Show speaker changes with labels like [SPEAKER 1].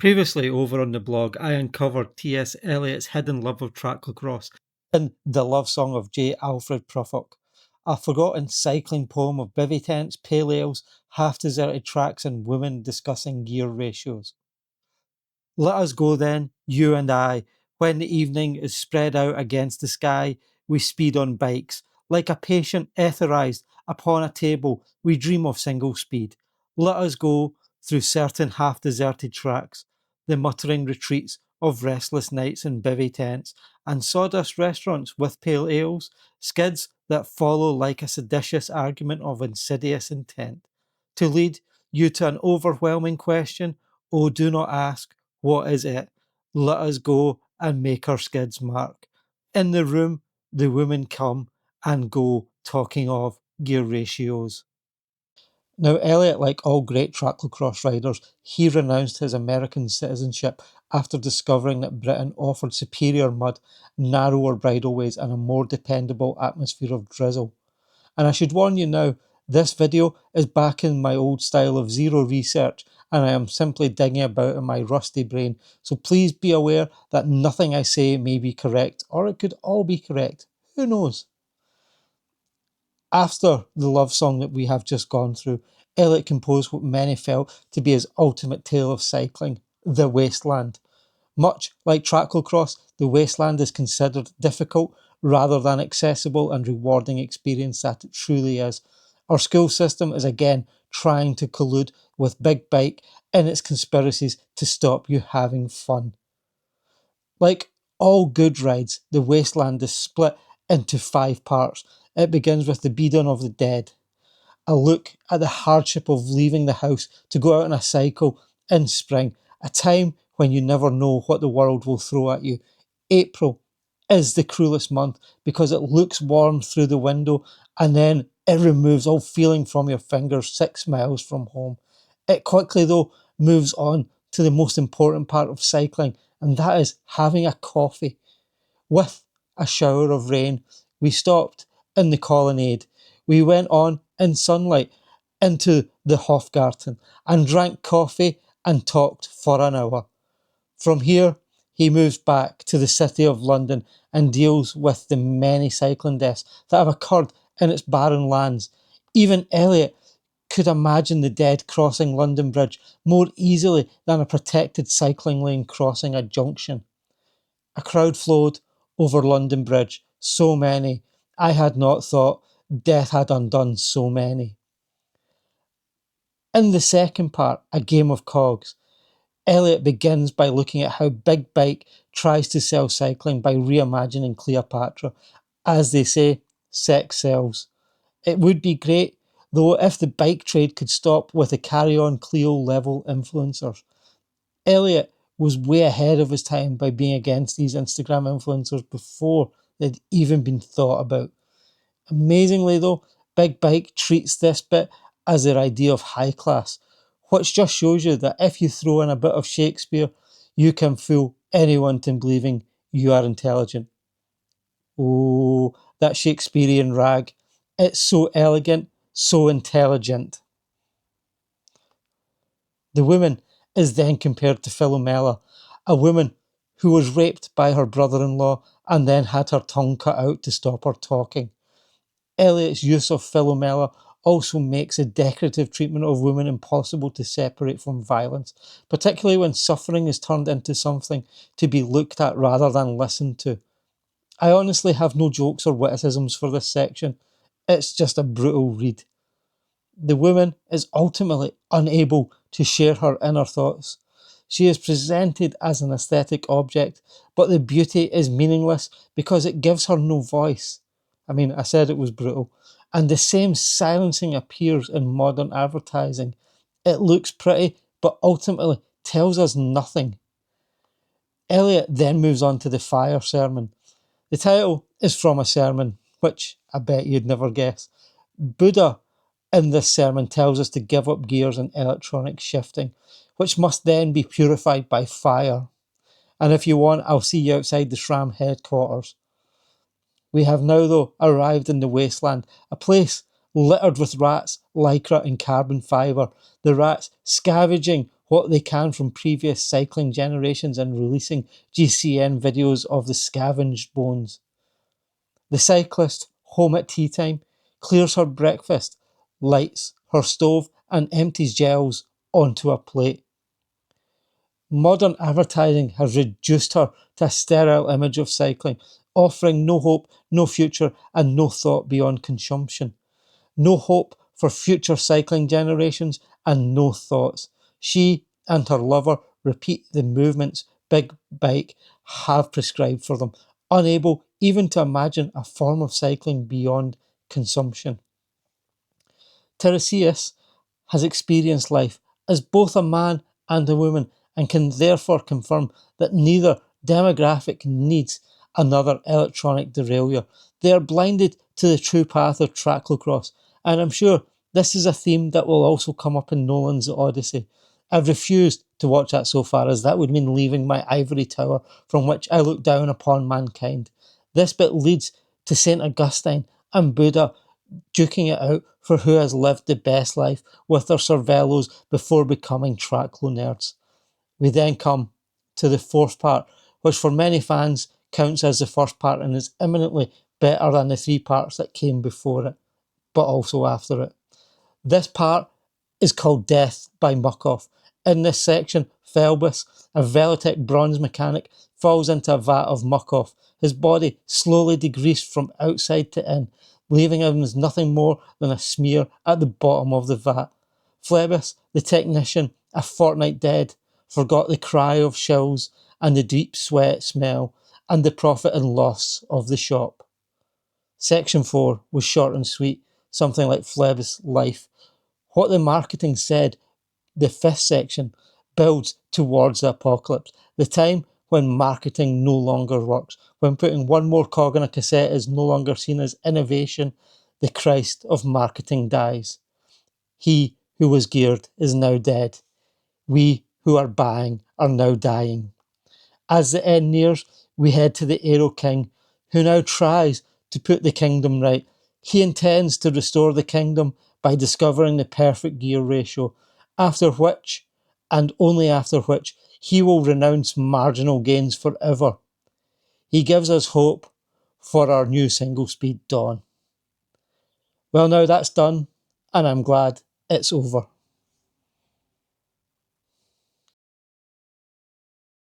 [SPEAKER 1] Previously over on the blog, I uncovered T.S. Eliot's hidden love of Tracklocross in The Love Song of J. Alfred Prufrock, a forgotten cycling poem of bivvy tents, pale ales, half-deserted tracks and women discussing gear ratios. Let us go then, you and I. When the evening is spread out against the sky, we speed on bikes. Like a patient etherized upon a table, we dream of single speed. Let us go through certain half-deserted tracks, the muttering retreats of restless nights in bivvy tents, and sawdust restaurants with pale ales, skids that follow like a seditious argument of insidious intent. To lead you to an overwhelming question, oh, do not ask, what is it? Let us go and make our skids mark. In the room, the women come and go, talking of gear ratios. Now, Eliot, like all great tracklocross riders, he renounced his American citizenship after discovering that Britain offered superior mud, narrower bridleways, and a more dependable atmosphere of drizzle. And I should warn you now, this video is back in my old style of zero research, and I am simply digging about in my rusty brain, so please be aware that nothing I say may be correct, or it could all be correct. Who knows? After the love song that we have just gone through, Eliot composed what many felt to be his ultimate tale of cycling, The Waste Land. Much like Tracklocross, the wasteland is considered difficult rather than accessible and rewarding experience that it truly is. Our school system is again trying to collude with Big Bike in its conspiracies to stop you having fun. Like all good rides, the wasteland is split into 5 parts. It begins with the beating of the dead, a look at the hardship of leaving the house to go out on a cycle in spring, a time when you never know what the world will throw at you. April is the cruelest month because it looks warm through the window and then it removes all feeling from your fingers 6 miles from home. It quickly, though, moves on to the most important part of cycling, and that is having a coffee. With a shower of rain, we stopped in the colonnade. We went on in sunlight into the Hofgarten and drank coffee and talked for an hour. From here, he moves back to the city of London and deals with the many cycling deaths that have occurred in its barren lands. Even Eliot could imagine the dead crossing London Bridge more easily than a protected cycling lane crossing a junction. A crowd flowed over London Bridge, so many. I had not thought death had undone so many. In the second part, A Game of Cogs, Eliot begins by looking at how Big Bike tries to sell cycling by reimagining Cleopatra. As they say, sex sells. It would be great, though, if the bike trade could stop with the carry-on Clio level influencers. Eliot was way ahead of his time by being against these Instagram influencers before they'd even been thought about. Amazingly though, Big Bike treats this bit as their idea of high class, which just shows you that if you throw in a bit of Shakespeare, you can fool anyone into believing you are intelligent. Oh, that Shakespearean rag. It's so elegant, so intelligent. The woman is then compared to Philomela, a woman who was raped by her brother-in-law and then had her tongue cut out to stop her talking. Eliot's use of Philomela also makes a decorative treatment of women impossible to separate from violence, particularly when suffering is turned into something to be looked at rather than listened to. I honestly have no jokes or witticisms for this section. It's just a brutal read. The woman is ultimately unable to share her inner thoughts. She is presented as an aesthetic object, but the beauty is meaningless because it gives her no voice. I mean, I said it was brutal. And the same silencing appears in modern advertising. It looks pretty, but ultimately tells us nothing. Eliot then moves on to the fire sermon. The title is from a sermon, which I bet you'd never guess. Buddha in this sermon tells us to give up gears and electronic shifting, which must then be purified by fire. And if you want, I'll see you outside the SRAM headquarters. We have now, though, arrived in the wasteland, a place littered with rats, lycra and carbon fibre, the rats scavenging what they can from previous cycling generations and releasing GCN videos of the scavenged bones. The cyclist, home at tea time, clears her breakfast, lights her stove, and empties gels onto a plate. Modern advertising has reduced her to a sterile image of cycling, offering no hope, no future, and no thought beyond consumption. No hope for future cycling generations, and no thoughts. She and her lover repeat the movements Big Bike have prescribed for them, unable even to imagine a form of cycling beyond consumption. Tiresias has experienced life as both a man and a woman and can therefore confirm that neither demographic needs another electronic derailleur. They are blinded to the true path of Tracklocross, and I'm sure this is a theme that will also come up in Nolan's Odyssey. I've refused to watch that so far, as that would mean leaving my ivory tower from which I look down upon mankind. This bit leads to St. Augustine and Buddha duking it out for who has lived the best life with their Cervelos before becoming Tracklo nerds. We then come to the fourth part, which for many fans counts as the first part and is eminently better than the three parts that came before it, but also after it. This part is called Death by Muck-Off. In this section, Phelbus, a Velotech bronze mechanic, falls into a vat of muck-off, his body slowly degreased from outside to in, leaving him as nothing more than a smear at the bottom of the vat. Phlebas, the technician, a fortnight dead, forgot the cry of shills and the deep sweat smell and the profit and loss of the shop. Section 4 was short and sweet, something like Phlebas' life. What the marketing said, the fifth section, builds towards the apocalypse, the time when marketing no longer works, when putting one more cog in a cassette is no longer seen as innovation, the Christ of marketing dies. He who was geared is now dead. We who are buying are now dying. As the end nears, we head to the Aero King, who now tries to put the kingdom right. He intends to restore the kingdom by discovering the perfect gear ratio, after which, and only after which, he will renounce marginal gains forever. He gives us hope for our new single-speed dawn. Well, now that's done, and I'm glad it's over.